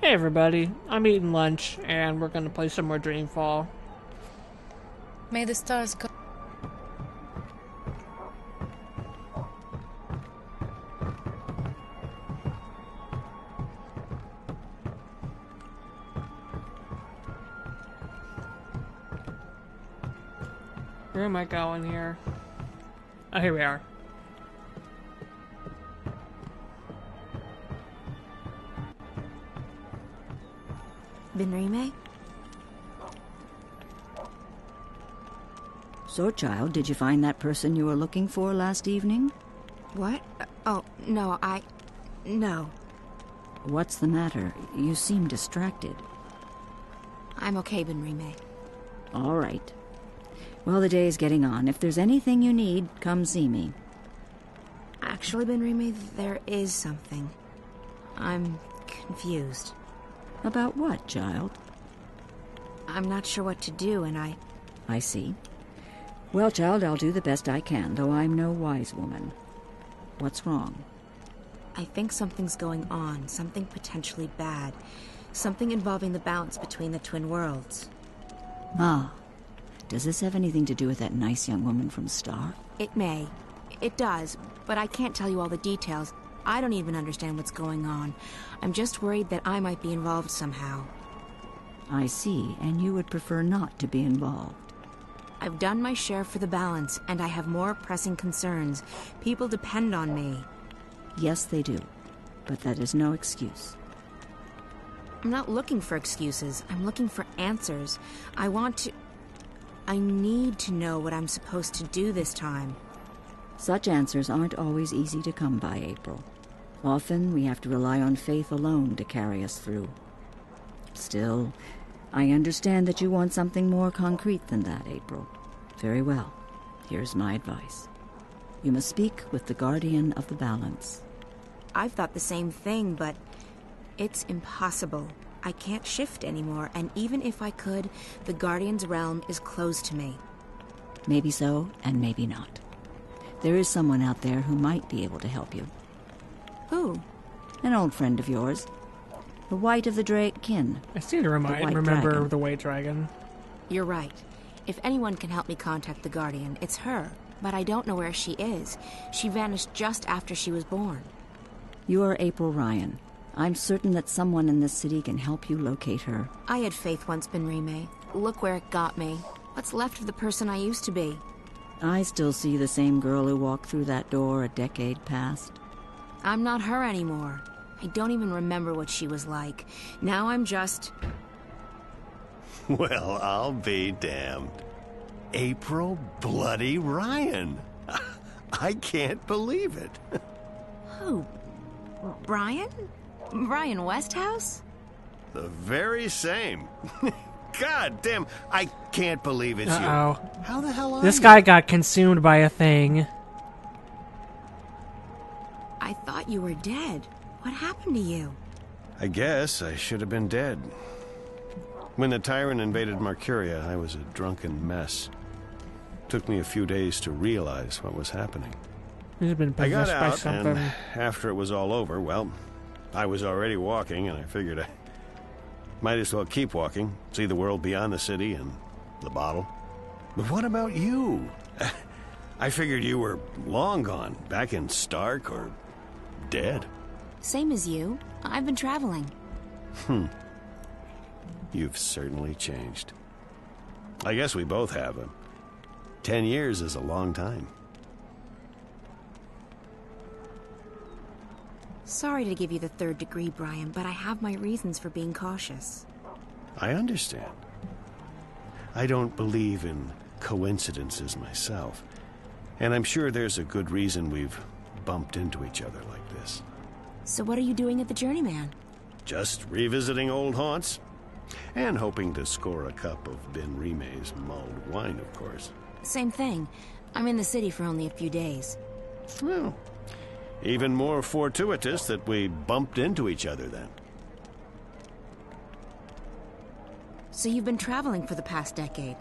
Hey everybody, I'm eating lunch and we're gonna play some more Dreamfall. May the stars go. Where am I going here? Oh, here we are. Benrime? So, child, did you find that person you were looking for last evening? What? Oh, no, No. What's the matter? You seem distracted. I'm okay, Benrime. All right. Well, the day's getting on. If there's anything you need, come see me. Actually, Benrime, there is something. I'm confused. About what, child? I'm not sure what to do, and I see. Well, child, I'll do the best I can, though I'm no wise woman. What's wrong? I think something's going on, something potentially bad. Something involving the balance between the twin worlds. Ah. Does this have anything to do with that nice young woman from Star? It may. It does, but I can't tell you all the details. I don't even understand what's going on. I'm just worried that I might be involved somehow. I see, and you would prefer not to be involved. I've done my share for the balance, and I have more pressing concerns. People depend on me. Yes, they do, but that is no excuse. I'm not looking for excuses. I'm looking for answers. I need to know what I'm supposed to do this time. Such answers aren't always easy to come by, April. Often we have to rely on faith alone to carry us through. Still, I understand that you want something more concrete than that, April. Very well. Here's my advice. You must speak with the Guardian of the Balance. I've thought the same thing, but it's impossible. I can't shift anymore, and even if I could, the Guardian's realm is closed to me. Maybe so, and maybe not. There is someone out there who might be able to help you. Who? An old friend of yours. The White of the Kin. I seem to remember Dragon. the White Dragon. You're right. If anyone can help me contact the Guardian, it's her. But I don't know where she is. She vanished just after she was born. You are April Ryan. I'm certain that someone in this city can help you locate her. I had faith once, Benrime. Look where it got me. What's left of the person I used to be? I still see the same girl who walked through that door a decade past. I'm not her anymore. I don't even remember what she was like. Now I'm just... Well, I'll be damned. April bloody Ryan. I can't believe it. Who? Brian? Brian Worsthouse? The very same. God damn, I can't believe it's Uh-oh. you. How the hell are This you? guy got consumed by a thing. I thought you were dead. What happened to you? I guess I should have been dead. When the tyrant invaded Mercuria, I was a drunken mess. Took me a few days to realize what was happening. He's been I got possessed by out, something. and after it was all over, well, I was already walking, and I figured I might as well keep walking, see the world beyond the city and the bottle. But what about you? I figured you were long gone, back in Stark or dead. Same as you. I've been traveling. You've certainly changed. I guess we both have. 10 years is a long time. Sorry to give you the third degree, Brian, but I have my reasons for being cautious. I understand. I don't believe in coincidences myself. And I'm sure there's a good reason we've bumped into each other like this. So what are you doing at the Journeyman? Just revisiting old haunts. And hoping to score a cup of Benrime's mulled wine, of course. Same thing. I'm in the city for only a few days. Well, even more fortuitous that we bumped into each other then. So you've been traveling for the past decade?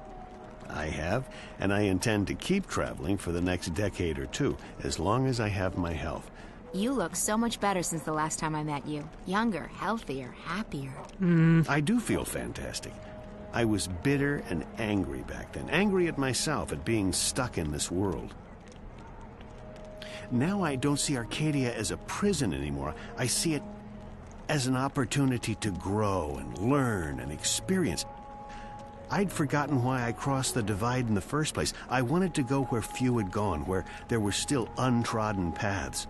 I have, and I intend to keep traveling for the next decade or two, as long as I have my health. You look so much better since the last time I met you. Younger, healthier, happier. I do feel fantastic. I was bitter and angry back then. Angry at myself, at being stuck in this world. Now I don't see Arcadia as a prison anymore. I see it as an opportunity to grow and learn and experience. I'd forgotten why I crossed the divide in the first place. I wanted to go where few had gone, where there were still untrodden paths.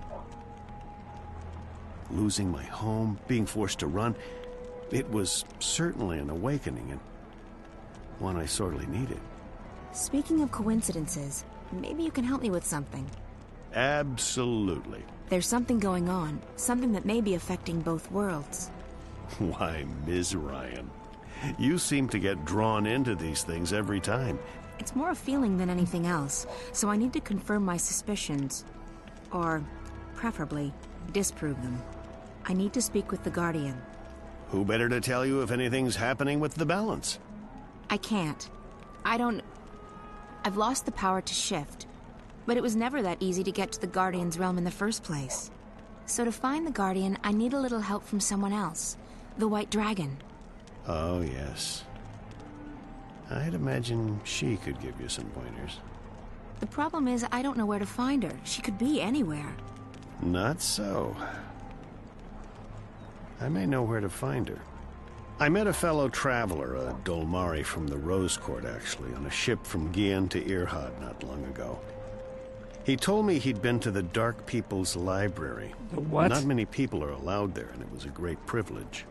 Losing my home, being forced to run, it was certainly an awakening, and one I sorely needed. Speaking of coincidences, maybe you can help me with something. Absolutely. There's something going on, something that may be affecting both worlds. Why, Ms. Ryan, you seem to get drawn into these things every time. It's more a feeling than anything else, so I need to confirm my suspicions. Or, preferably, disprove them. I need to speak with the Guardian. Who better to tell you if anything's happening with the balance? I can't. I've lost the power to shift. But it was never that easy to get to the Guardian's realm in the first place. So to find the Guardian, I need a little help from someone else. The White Dragon. Oh, yes. I'd imagine she could give you some pointers. The problem is, I don't know where to find her. She could be anywhere. Not so. I may know where to find her. I met a fellow traveler, a Dolmari from the Rose Court, actually, on a ship from Gien to Irhad not long ago. He told me he'd been to the Dark People's Library. What? Not many people are allowed there, and it was a great privilege.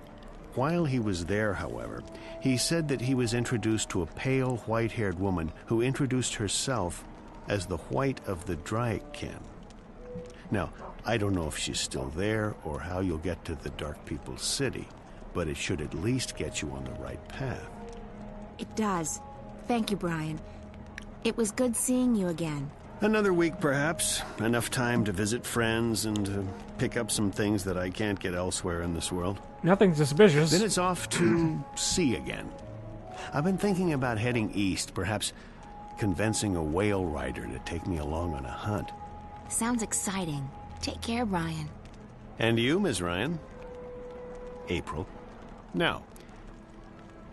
While he was there, however, he said that he was introduced to a pale, white-haired woman who introduced herself as the White of the Dryken. Now, I don't know if she's still there or how you'll get to the Dark People's City, but it should at least get you on the right path. It does. Thank you, Brian. It was good seeing you again. Another week, perhaps. Enough time to visit friends and to pick up some things that I can't get elsewhere in this world. Nothing suspicious. Then it's off to sea again. I've been thinking about heading east, perhaps convincing a whale rider to take me along on a hunt. Sounds exciting. Take care, Brian. And you, Ms. Ryan? April. Now,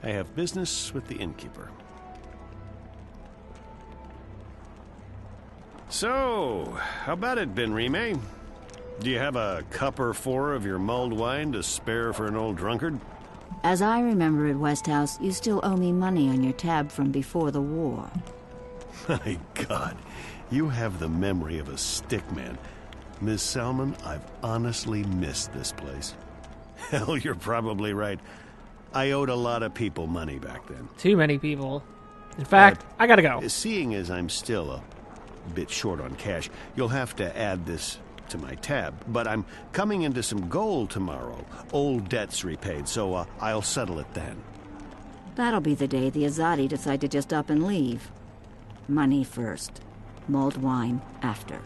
I have business with the innkeeper. So, how about it, Benrime? Do you have a cup or four of your mulled wine to spare for an old drunkard? As I remember at Worsthouse, you still owe me money on your tab from before the war. My God, you have the memory of a stickman. Miss Salmon, I've honestly missed this place. Hell, you're probably right. I owed a lot of people money back then. Too many people. In fact, I gotta go. Seeing as I'm still a bit short on cash, you'll have to add this to my tab. But I'm coming into some gold tomorrow. Old debts repaid, so I'll settle it then. That'll be the day the Azadi decide to just up and leave. Money first. Mulled wine after.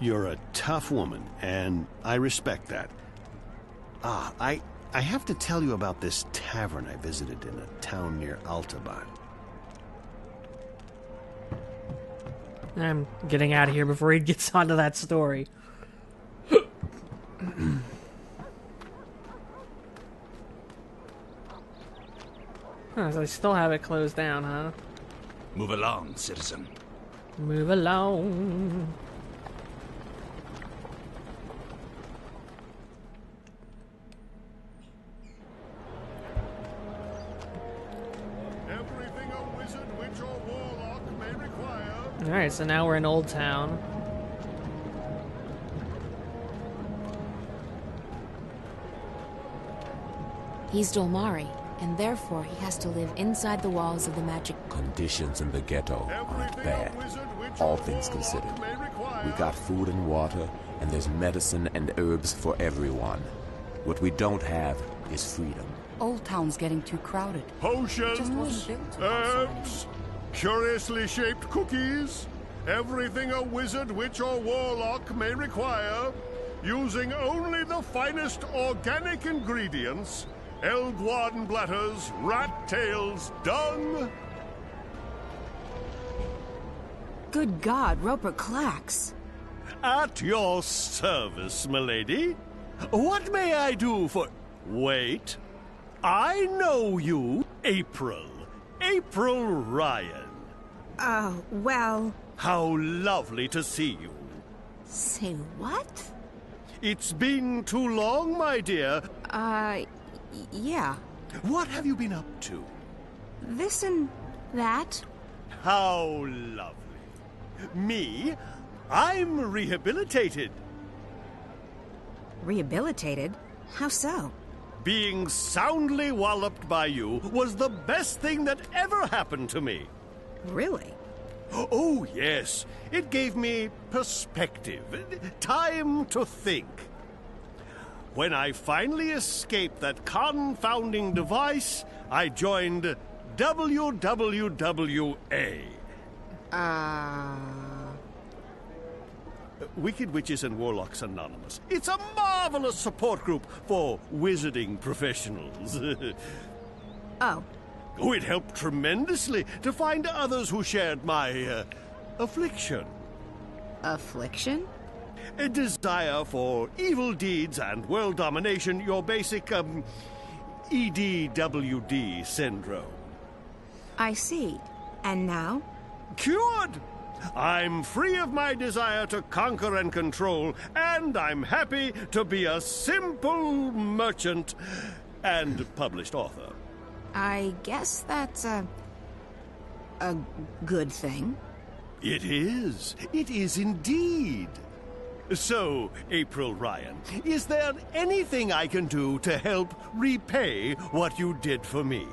You're a tough woman, and I respect that. I have to tell you about this tavern I visited in a town near Altaban. I'm getting out of here before he gets onto that story. Huh, so they still have it closed down, huh? Move along, citizen. Move along. Everything a wizard, witch, or warlock may require. Alright, so now we're in Old Town. He's Dolmari, and therefore he has to live inside the walls of the magic... Conditions in the ghetto aren't bad, all things considered. We got food and water, and there's medicine and herbs for everyone. What we don't have is freedom. Old Town's getting too crowded. Potions, herbs, curiously shaped cookies, everything a wizard, witch, or warlock may require, using only the finest organic ingredients, Elguarden bladders, rat tails, dung. Good God, Roper clacks. At your service, milady. What may I do for... Wait. I know you, April. April Ryan. Oh, well... How lovely to see you. Say what? It's been too long, my dear. Yeah. What have you been up to? This and that. How lovely. Me? I'm rehabilitated. Rehabilitated? How so? Being soundly walloped by you was the best thing that ever happened to me. Really? Oh, yes. It gave me perspective, time to think. When I finally escaped that confounding device, I joined WWWA. Wicked Witches and Warlocks Anonymous. It's a marvelous support group for wizarding professionals. Oh. Oh, it helped tremendously to find others who shared my affliction. Affliction? A desire for evil deeds and world domination, your basic, EDWD syndrome. I see. And now? Cured! I'm free of my desire to conquer and control, and I'm happy to be a simple merchant and published author. I guess that's a good thing. It is. It is indeed. So, April Ryan, is there anything I can do to help repay what you did for me?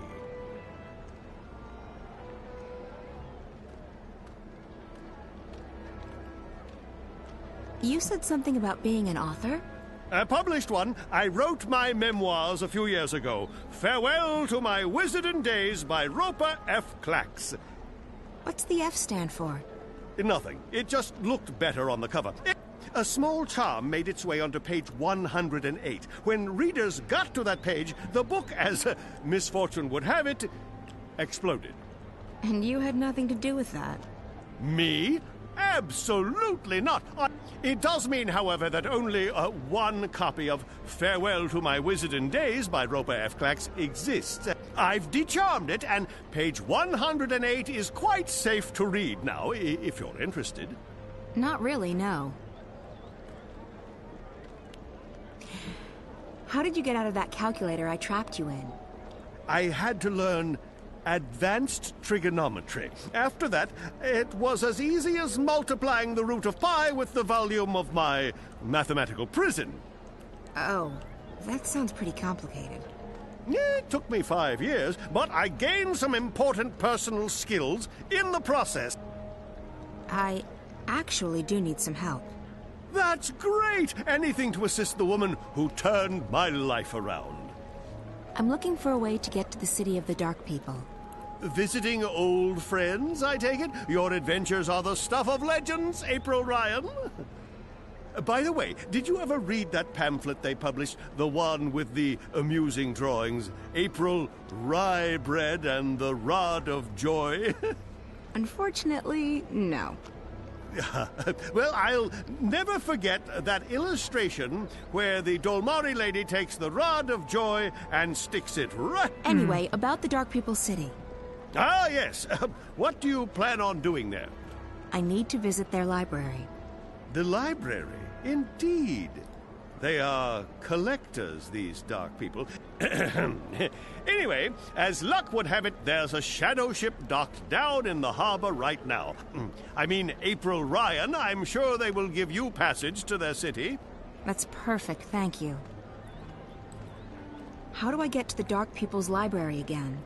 You said something about being an author? I published one. I wrote my memoirs a few years ago. Farewell to My Wizarding Days by Roper F. Clax. What's the F stand for? Nothing. It just looked better on the cover. A small charm made its way onto page 108. When readers got to that page, the book, as misfortune would have it, exploded. And you had nothing to do with that. Me? Absolutely not. It does mean, however, that only one copy of Farewell to My Wizarding Days by Roper F. Clax exists. I've decharmed it, and page 108 is quite safe to read now, if you're interested. Not really, no. How did you get out of that calculator I trapped you in? I had to learn advanced trigonometry. After that, it was as easy as multiplying the root of pi with the volume of my mathematical prison. Oh, that sounds pretty complicated. It took me 5 years, but I gained some important personal skills in the process. I actually do need some help. That's great! Anything to assist the woman who turned my life around. I'm looking for a way to get to the City of the Dark People. Visiting old friends, I take it? Your adventures are the stuff of legends, April Ryan. By the way, did you ever read that pamphlet they published? The one with the amusing drawings? April, Rye Bread, and the Rod of Joy? Unfortunately, no. Well, I'll never forget that illustration where the Dolmari lady takes the Rod of Joy and sticks it right... Anyway, about the Dark People City. Ah, yes. What do you plan on doing there? I need to visit their library. The library? Indeed. They are collectors, these dark people. Anyway, as luck would have it, there's a shadow ship docked down in the harbor right now. I mean, April Ryan, I'm sure they will give you passage to their city. That's perfect, thank you. How do I get to the Dark People's library again?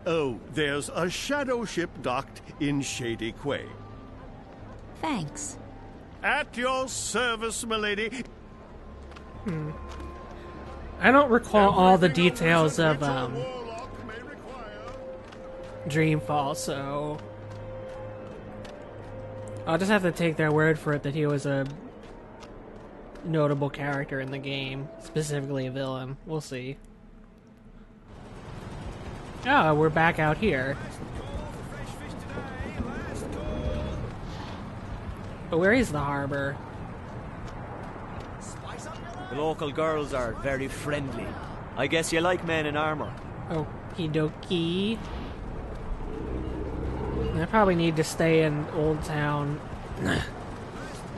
Oh, there's a shadow ship docked in Shady Quay. Thanks. At your service, milady. I don't recall all the details of Dreamfall, so I'll just have to take their word for it that he was a notable character in the game, specifically a villain. We'll see. Oh, we're back out here. But where is the harbor? The local girls are very friendly. I guess you like men in armor. Okie dokie. I probably need to stay in Old Town.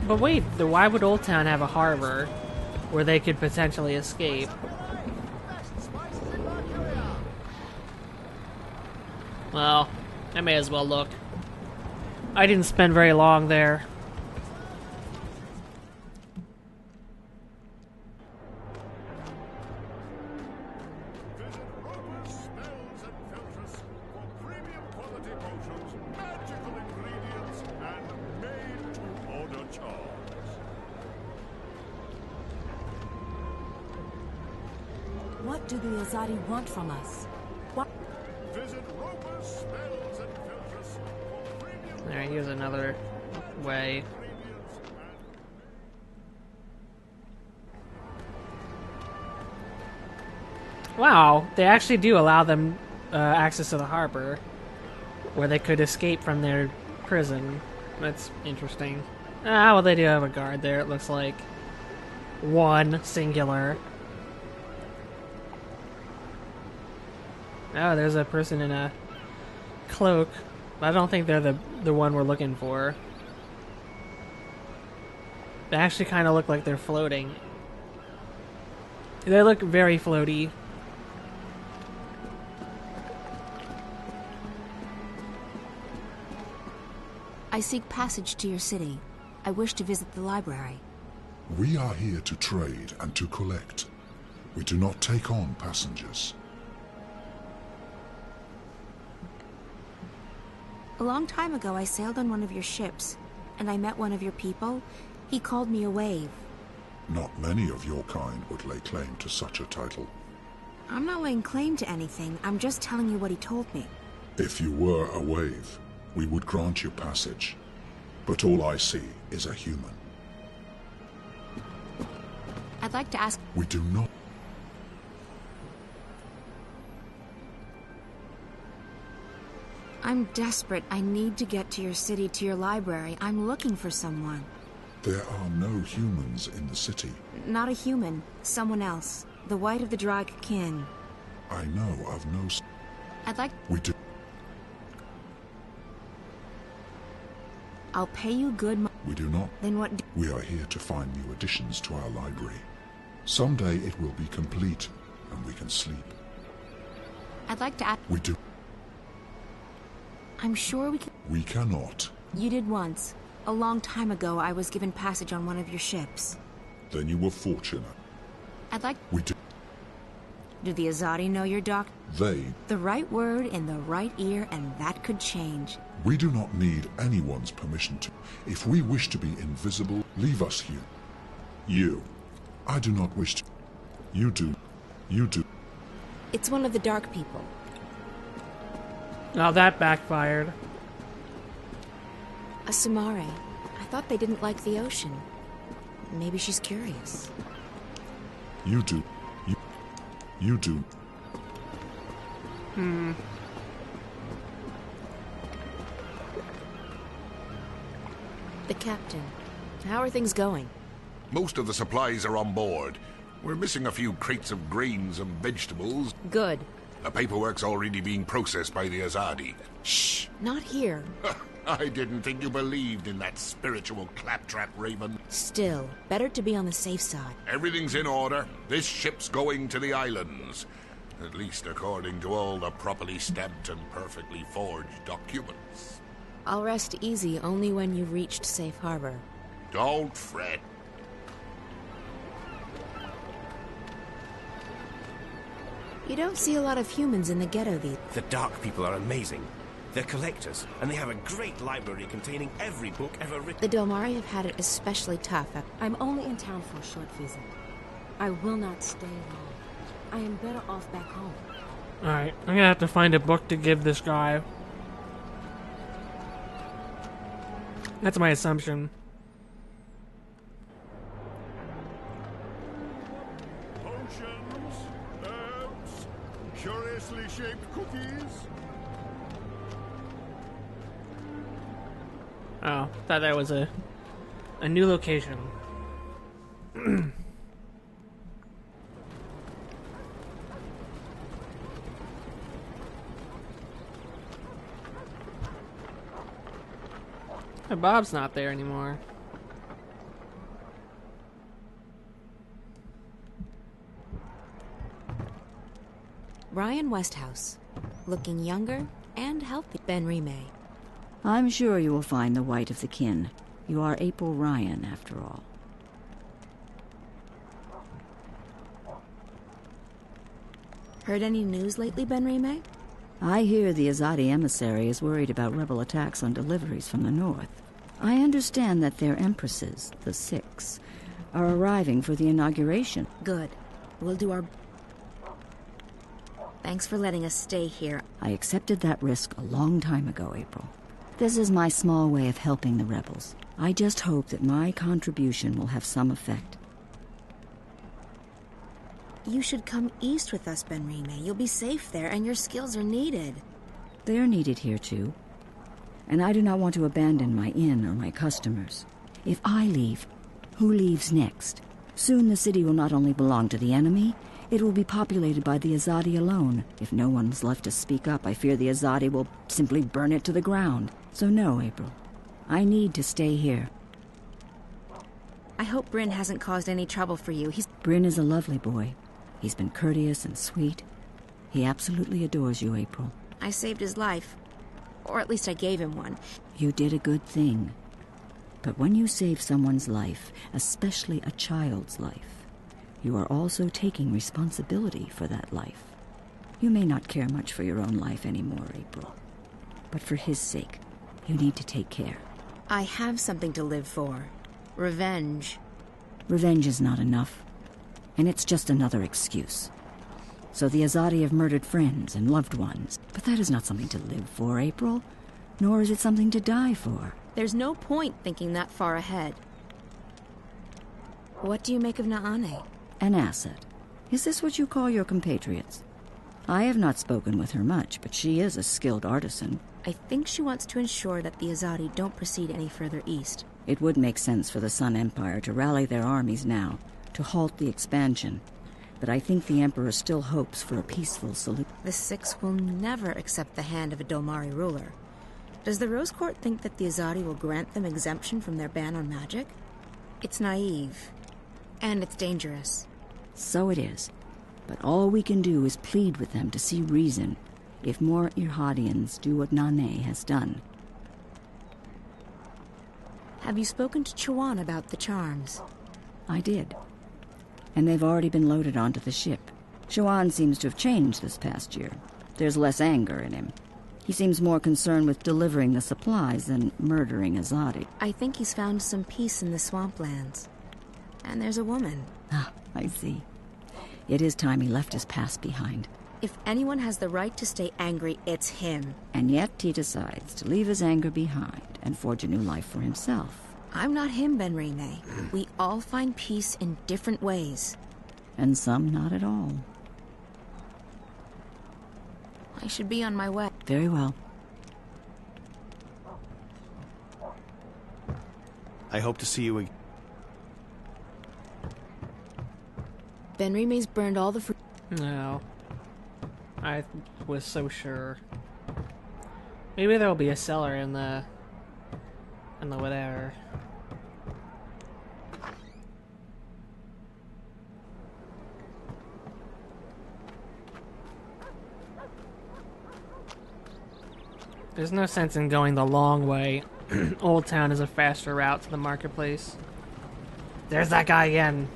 But wait, why would Old Town have a harbor where they could potentially escape? Well, I may as well look. I didn't spend very long there. What do the Azadi want from us? What? Alright, here's another way. Wow, they actually do allow them access to the harbor, where they could escape from their prison. That's interesting. Ah, well, they do have a guard there, it looks like. One, singular. Oh, there's a person in a cloak. I don't think they're the one we're looking for. They actually kind of look like they're floating. They look very floaty. I seek passage to your city. I wish to visit the library. We are here to trade and to collect. We do not take on passengers. A long time ago, I sailed on one of your ships, and I met one of your people. He called me a wave. Not many of your kind would lay claim to such a title. I'm not laying claim to anything. I'm just telling you what he told me. If you were a wave, we would grant you passage. But all I see is a human. I'd like to ask... We do not... I'm desperate. I need to get to your city, to your library. I'm looking for someone. There are no humans in the city. Not a human. Someone else. The White of the Drag Kin. I know of no... I'd like... We do... I'll pay you good We do not... Then what We are here to find new additions to our library. Someday it will be complete, and we can sleep. I'd like to add... We do... I'm sure we can... We cannot. You did once. A long time ago, I was given passage on one of your ships. Then you were fortunate. I'd like... We do... Do the Azadi know your doc? They... The right word in the right ear, and that could change. We do not need anyone's permission to... If we wish to be invisible, leave us here. You. I do not wish to... You do. You do. It's one of the dark people. Oh, that backfired. A Samare. I thought they didn't like the ocean. Maybe she's curious. You do. You do. The captain. How are things going? Most of the supplies are on board. We're missing a few crates of grains and vegetables. Good. The paperwork's already being processed by the Azadi. Shh, not here. I didn't think you believed in that spiritual claptrap, Raven. Still, better to be on the safe side. Everything's in order. This ship's going to the islands. At least according to all the properly stamped and perfectly forged documents. I'll rest easy only when you've reached safe harbor. Don't fret. You don't see a lot of humans in the ghetto these. The Dark People are amazing. They're collectors, and they have a great library containing every book ever written. The Delmari have had it especially tough. I'm only in town for a short visit. I will not stay long. I am better off back home. Alright, I'm gonna have to find a book to give this guy. That's my assumption. Potions, herbs, curiously shaped cookies. Oh, thought that was a new location. But Bob's not there anymore. Ryan Worsthouse, looking younger and healthy. Ben Remay. I'm sure you will find the white of the kin. You are April Ryan, after all. Heard any news lately, Ben Remay? I hear the Azadi emissary is worried about rebel attacks on deliveries from the north. I understand that their empresses, the Six, are arriving for the inauguration. Good. We'll do our... Thanks for letting us stay here. I accepted that risk a long time ago, April. This is my small way of helping the rebels. I just hope that my contribution will have some effect. You should come east with us, Ben Remay. You'll be safe there, and your skills are needed. They are needed here, too. And I do not want to abandon my inn or my customers. If I leave, who leaves next? Soon the city will not only belong to the enemy, it will be populated by the Azadi alone. If no one's left to speak up, I fear the Azadi will simply burn it to the ground. So no, April. I need to stay here. I hope Bryn hasn't caused any trouble for you. Bryn is a lovely boy. He's been courteous and sweet. He absolutely adores you, April. I saved his life. Or at least I gave him one. You did a good thing. But when you save someone's life, especially a child's life, you are also taking responsibility for that life. You may not care much for your own life anymore, April. But for his sake, you need to take care. I have something to live for. Revenge. Revenge is not enough. And it's just another excuse. So the Azadi have murdered friends and loved ones. But that is not something to live for, April. Nor is it something to die for. There's no point thinking that far ahead. What do you make of Naane? An asset. Is this what you call your compatriots? I have not spoken with her much, but she is a skilled artisan. I think she wants to ensure that the Azadi don't proceed any further east. It would make sense for the Sun Empire to rally their armies now, to halt the expansion. But I think the Emperor still hopes for a peaceful solution. The Six will never accept the hand of a Dolmari ruler. Does the Rose Court think that the Azadi will grant them exemption from their ban on magic? It's naive. And it's dangerous. So it is. But all we can do is plead with them to see reason, if more Irhadians do what Nane has done. Have you spoken to Chuan about the charms? I did. And they've already been loaded onto the ship. Chuan seems to have changed this past year. There's less anger in him. He seems more concerned with delivering the supplies than murdering Azadi. I think he's found some peace in the swamplands. And there's a woman. Ah, I see. It is time he left his past behind. If anyone has the right to stay angry, it's him. And yet he decides to leave his anger behind and forge a new life for himself. I'm not him, Ben Remay. We all find peace in different ways. And some not at all. I should be on my way. Very well. I hope to see you again. Ben Remay's burned all the fruit. No. I was so sure. Maybe there'll be a cellar in the whatever. There's no sense in going the long way. Old Town is a faster route to the marketplace. There's that guy again.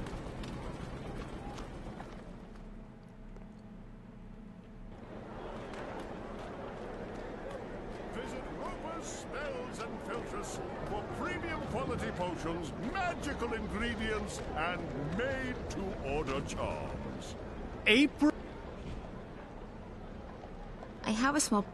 Visit Roper's Spells and Filtress for premium quality potions, magical ingredients, and made-to-order charms. April. I have a small...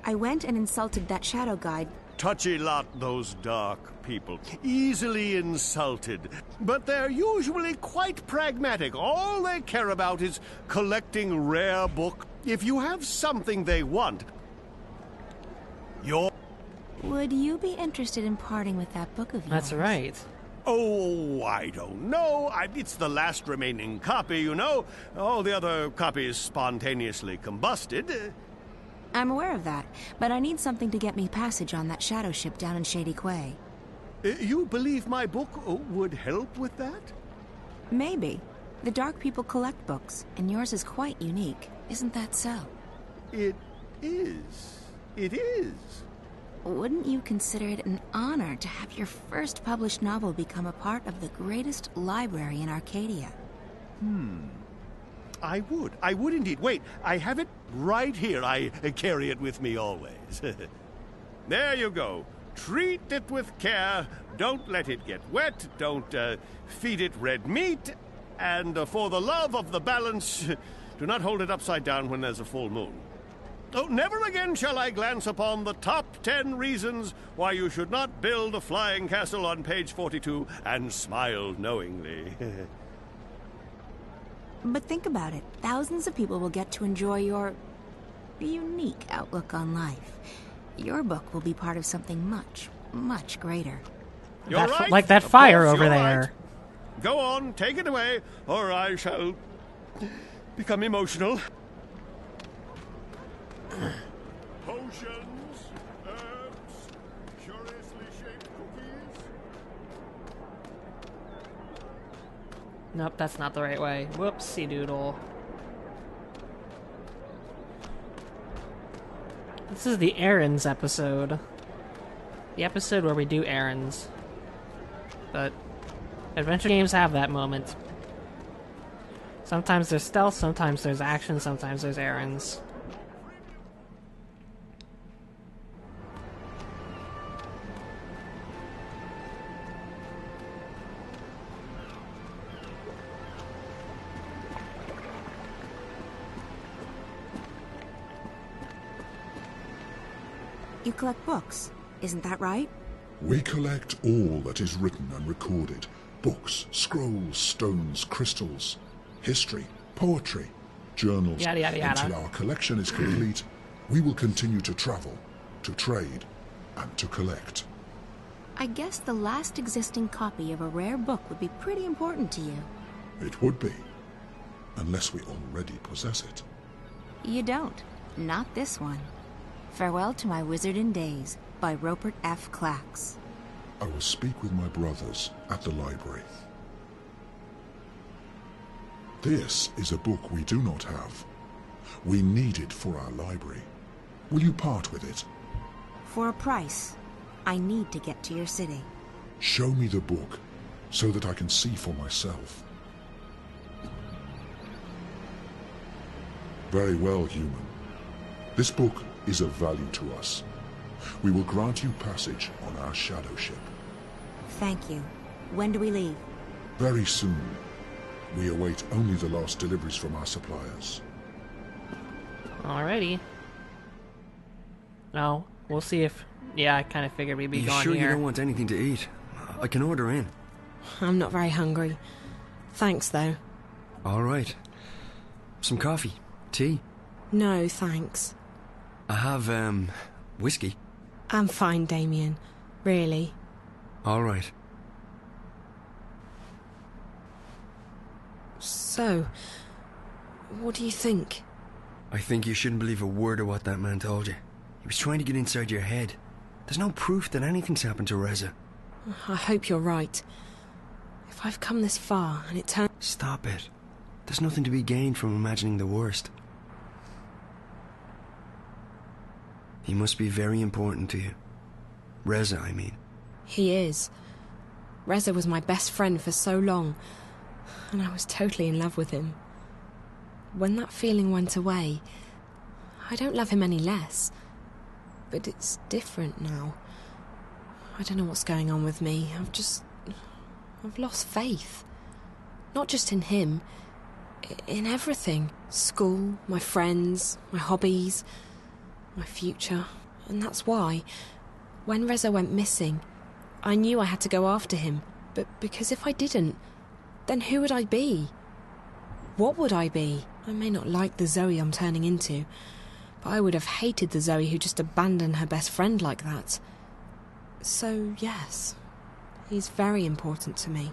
I went and insulted that shadow guide. Touchy lot, those dark people. Easily insulted. But they're usually quite pragmatic. All they care about is collecting rare books. If you have something they want, you're... Would you be interested in parting with that book of yours? That's right. Oh, I don't know. It's the last remaining copy, you know. All the other copies spontaneously combusted. I'm aware of that, but I need something to get me passage on that shadow ship down in Shady Quay. You believe my book would help with that? Maybe. The Dark People collect books, and yours is quite unique. Isn't that so? It is. It is. Wouldn't you consider it an honor to have your first published novel become a part of the greatest library in Arcadia? I would. I would indeed. Wait, I have it right here. I carry it with me always. There you go. Treat it with care. Don't let it get wet. Don't feed it red meat. And for the love of the balance, do not hold it upside down when there's a full moon. Oh, never again shall I glance upon the top 10 reasons why you should not build a flying castle on page 42 and smile knowingly. But think about it. Thousands of people will get to enjoy your unique outlook on life. Your book will be part of something much, much greater. You're right. Like that Of fire course, over you're there. right. Go on, take it away, or I shall become emotional. Potions, herbs, curiously shaped cookies. Nope, that's not the right way. Whoopsie doodle. This is the errands episode. The episode where we do errands. But adventure games have that moment. Sometimes there's stealth, sometimes there's action, sometimes there's errands. You collect books, isn't that right? We collect all that is written and recorded. Books, scrolls, stones, crystals, history, poetry, journals. Yada, yada, yada. Until our collection is complete, we will continue to travel, to trade, and to collect. I guess the last existing copy of a rare book would be pretty important to you. It would be, unless we already possess it. You don't. Not this one. Farewell to My Wizardin Days by Rupert F. Clacks. I will speak with my brothers at the library. This is a book we do not have. We need it for our library. Will you part with it? For a price. I need to get to your city. Show me the book, so that I can see for myself. Very well, human. This book is of value to us. We will grant you passage on our shadow ship. Thank you. When do we leave? Very soon. We await only the last deliveries from our suppliers. Alrighty. No, we'll see if... Yeah, I kind of figured we'd be You gone sure here. you don't want anything to eat? I can order in. I'm not very hungry. Thanks, though. All right. Some coffee? Tea? No, thanks. I have, whiskey. I'm fine, Damien. Really. All right. So, what do you think? I think you shouldn't believe a word of what that man told you. He was trying to get inside your head. There's no proof that anything's happened to Reza. I hope you're right. If I've come this far and it turns... Stop it. There's nothing to be gained from imagining the worst. He must be very important to you. Reza, I mean. He is. Reza was my best friend for so long, and I was totally in love with him. When that feeling went away, I don't love him any less. But it's different now. I don't know what's going on with me. I've lost faith. Not just in him, in everything. School, my friends, my hobbies, my future. And that's why, when Reza went missing, I knew I had to go after him. But because if I didn't, then who would I be? What would I be? I may not like the Zoe I'm turning into, but I would have hated the Zoe who just abandoned her best friend like that. So, yes, he's very important to me.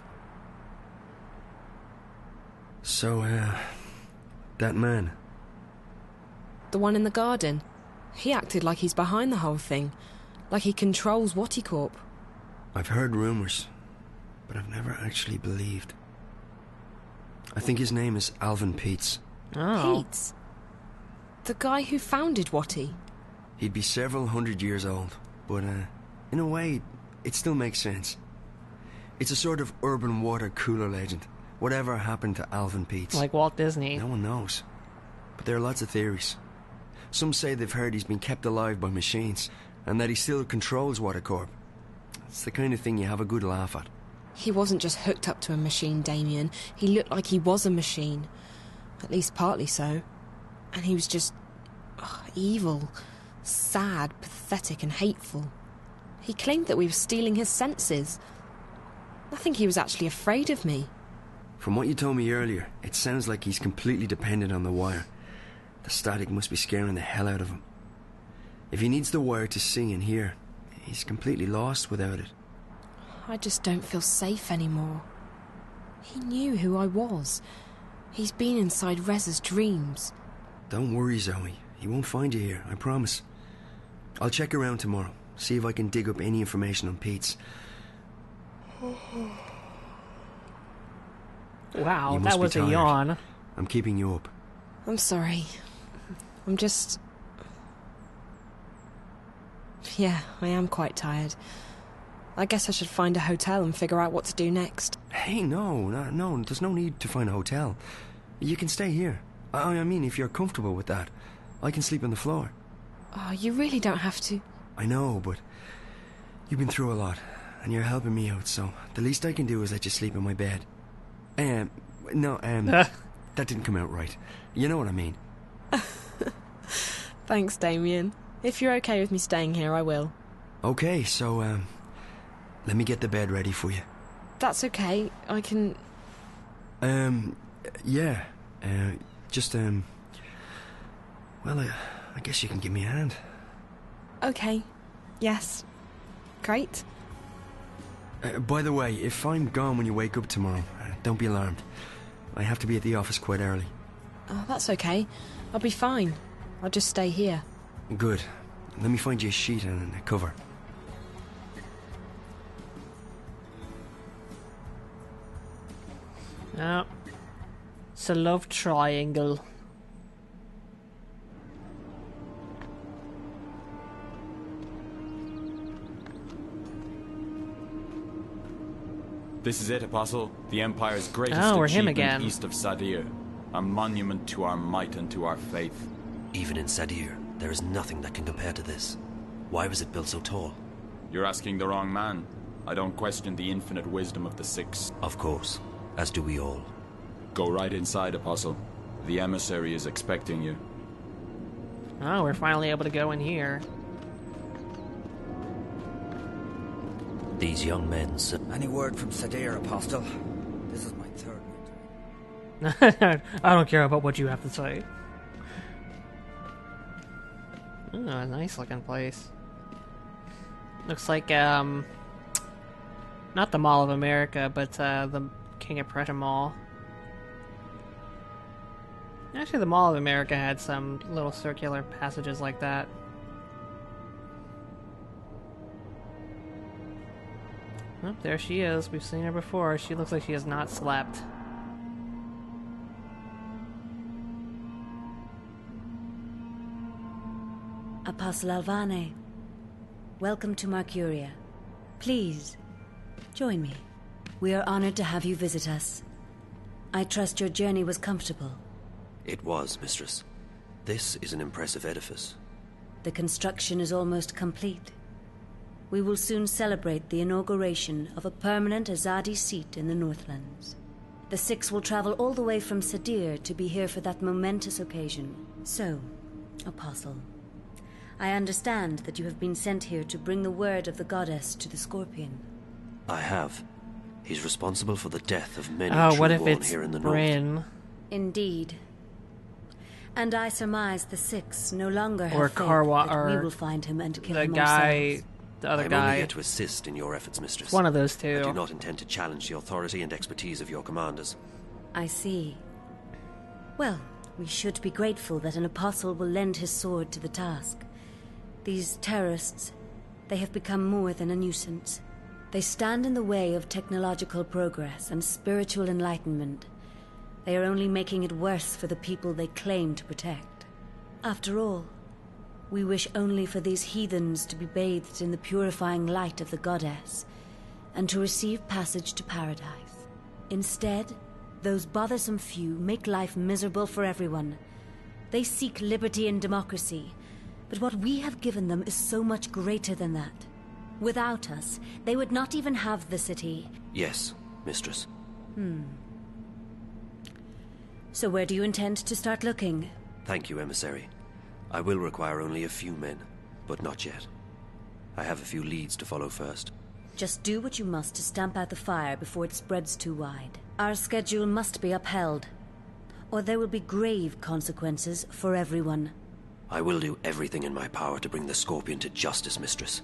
So, that man. The one in the garden. He acted like he's behind the whole thing, like he controls Wattycorp. I've heard rumours, but I've never actually believed. I think his name is Alvin Peets. Oh. Peets? The guy who founded Watty? He'd be several hundred years old, but in a way, it still makes sense. It's a sort of urban water cooler legend. Whatever happened to Alvin Peets? Like Walt Disney. No one knows. But there are lots of theories. Some say they've heard he's been kept alive by machines, and that he still controls Wattycorp. It's the kind of thing you have a good laugh at. He wasn't just hooked up to a machine, Damien. He looked like he was a machine. At least partly so. And he was just... evil. Sad, pathetic and hateful. He claimed that we were stealing his senses. I think he was actually afraid of me. From what you told me earlier, it sounds like he's completely dependent on the wire. The static must be scaring the hell out of him. If he needs the wire to see and hear, he's completely lost without it. I just don't feel safe anymore. He knew who I was. He's been inside Reza's dreams. Don't worry, Zoe. He won't find you here, I promise. I'll check around tomorrow, see if I can dig up any information on Peets. Wow, that was a yawn. I'm keeping you up. I'm sorry. I'm just... Yeah, I am quite tired. I guess I should find a hotel and figure out what to do next. Hey, no, there's no need to find a hotel. You can stay here. I mean, if you're comfortable with that, I can sleep on the floor. Oh, you really don't have to. I know, but you've been through a lot, and you're helping me out, so the least I can do is let you sleep in my bed. That didn't come out right. You know what I mean. Thanks, Damien. If you're okay with me staying here, I will. Okay, so, let me get the bed ready for you. That's okay. I can... Yeah. Well, I guess you can give me a hand. Okay. Yes. Great. By the way, if I'm gone when you wake up tomorrow, don't be alarmed. I have to be at the office quite early. Oh, that's okay. I'll be fine. I'll just stay here. Good. Let me find you a sheet and a cover. No. It's a love triangle. This is it, Apostle. The Empire's greatest we're him achievement again. east of Sadir. A monument to our might and to our faith. Even in Sadir, there is nothing that can compare to this. Why was it built so tall? You're asking the wrong man. I don't question the infinite wisdom of the Six. Of course, as do we all. Go right inside, Apostle. The emissary is expecting you. Oh, we're finally able to go in here. These young men... Any word from Sadir, Apostle? This is my third. I don't care about what you have to say. Ooh, a nice looking place. Looks like, not the Mall of America, but the King of Prussia Mall. Actually, the Mall of America had some little circular passages like that. Oh, there she is. We've seen her before. She looks like she has not slept. Apostle Alvane, welcome to Mercuria. Please, join me. We are honored to have you visit us. I trust your journey was comfortable. It was, Mistress. This is an impressive edifice. The construction is almost complete. We will soon celebrate the inauguration of a permanent Azadi seat in the Northlands. The Six will travel all the way from Sadir to be here for that momentous occasion. So, Apostle, I understand that you have been sent here to bring the word of the goddess to the Scorpion. I have. He's responsible for the death of many what if trueborn it's here in the Bryn? north. Indeed. And I surmise the Six no longer have Or faith Karwa, that we or will find him and kill the him guy, ourselves. the other I'm guy. only here to assist in your efforts, Mistress. One of those two. I do not intend to challenge the authority and expertise of your commanders. I see. Well, we should be grateful that an apostle will lend his sword to the task. These terrorists, they have become more than a nuisance. They stand in the way of technological progress and spiritual enlightenment. They are only making it worse for the people they claim to protect. After all, we wish only for these heathens to be bathed in the purifying light of the goddess, and to receive passage to paradise. Instead, those bothersome few make life miserable for everyone. They seek liberty and democracy, but what we have given them is so much greater than that. Without us, they would not even have the city. Yes, mistress. So where do you intend to start looking? Thank you, emissary. I will require only a few men, but not yet. I have a few leads to follow first. Just do what you must to stamp out the fire before it spreads too wide. Our schedule must be upheld, or there will be grave consequences for everyone. I will do everything in my power to bring the Scorpion to justice, mistress.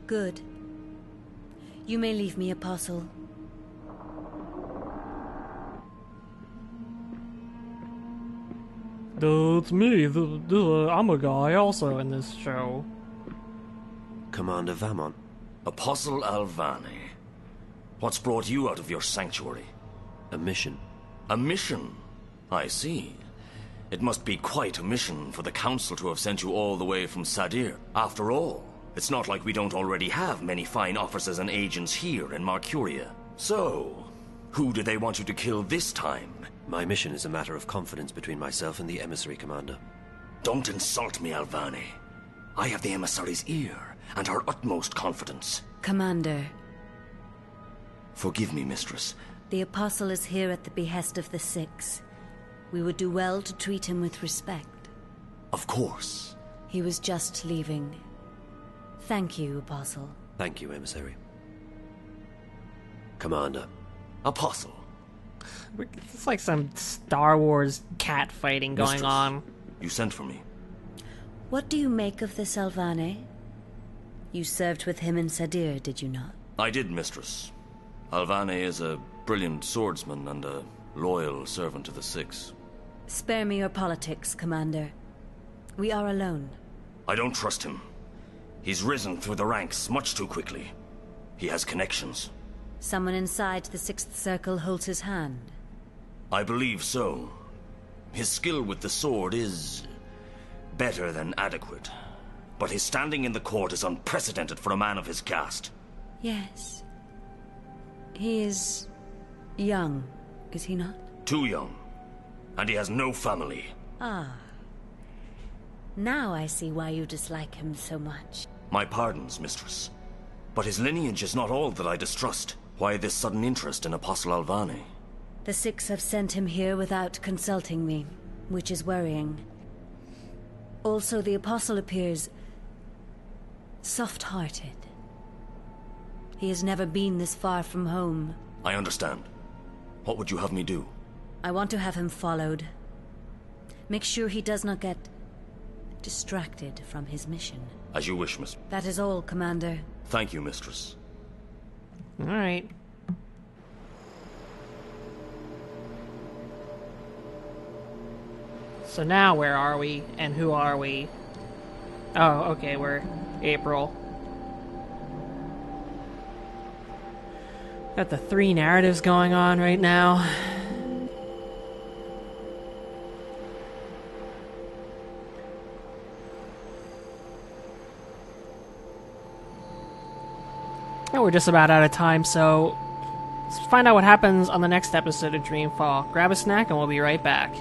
Good. You may leave me, Apostle. It's me. I'm a guy also in this show. Commander Vamon. Apostle Alvani. What's brought you out of your sanctuary? A mission. A mission? I see. It must be quite a mission for the Council to have sent you all the way from Sadir. After all, it's not like we don't already have many fine officers and agents here in Marcuria. So, who do they want you to kill this time? My mission is a matter of confidence between myself and the emissary, Commander. Don't insult me, Alvani. I have the emissary's ear and her utmost confidence. Commander. Forgive me, mistress. The Apostle is here at the behest of the Six. We would do well to treat him with respect. Of course. He was just leaving. Thank you, Apostle. Thank you, emissary. Commander. Apostle. It's like some Star Wars cat fighting going Mistress, on. You sent for me. What do you make of this Alvane? You served with him in Sadir, did you not? I did, mistress. Alvane is a brilliant swordsman and a loyal servant to the Six. Spare me your politics, Commander. We are alone. I don't trust him. He's risen through the ranks much too quickly. He has connections. Someone inside the Sixth Circle holds his hand. I believe so. His skill with the sword is better than adequate. But his standing in the court is unprecedented for a man of his caste. Yes. He is young, is he not? Too young. And he has no family. Ah. Now I see why you dislike him so much. My pardons, mistress. But his lineage is not all that I distrust. Why this sudden interest in Apostle Alvani? The Six have sent him here without consulting me, which is worrying. Also, the Apostle appears soft-hearted. He has never been this far from home. I understand. What would you have me do? I want to have him followed. Make sure he does not get distracted from his mission. As you wish, miss. That is all, Commander. Thank you, mistress. All right. So now where are we, and who are we? Oh, okay, we're April. Got the 3 narratives going on right now. And we're just about out of time, so let's find out what happens on the next episode of Dreamfall. Grab a snack and we'll be right back.